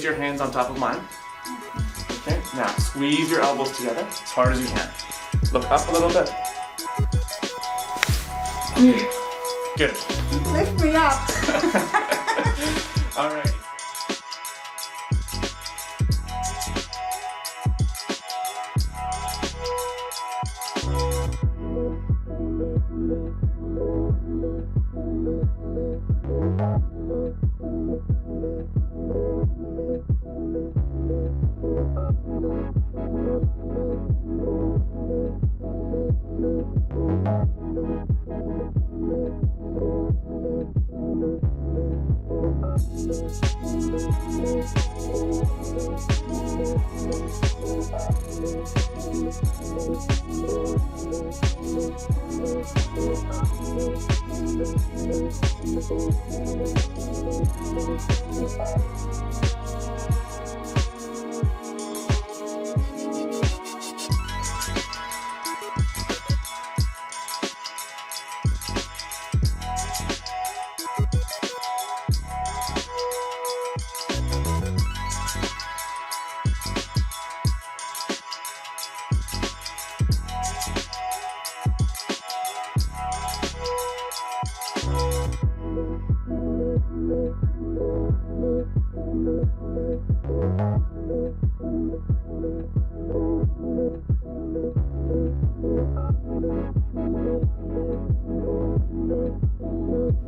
place your hands on top of mine. Okay, now squeeze your elbows together as hard as you can. Look up a little bit. Good. Lift me up. All right.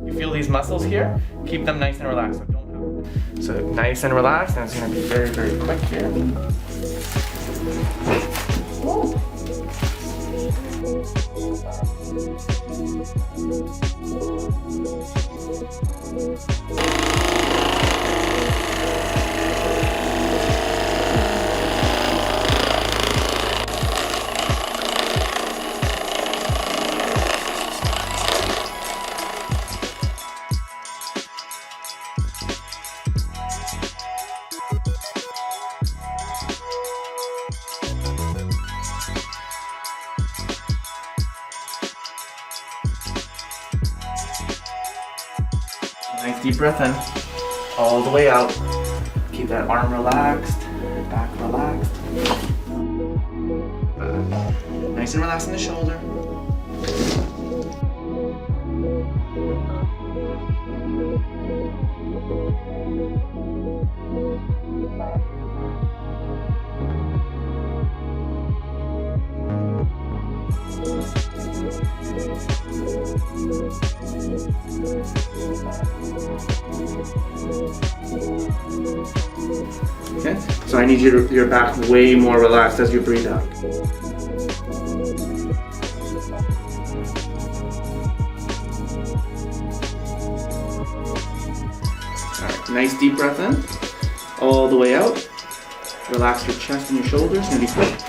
You feel these muscles here? Keep them nice and relaxed. So nice and relaxed, and it's going to be very, very quick here. Nice deep breath in, all the way out. Keep that arm relaxed, back relaxed. Nice and relaxed in the shoulder. Okay, so I need your back way more relaxed as you breathe out. Alright, nice deep breath in, all the way out. Relax your chest and your shoulders, it's gonna be quick.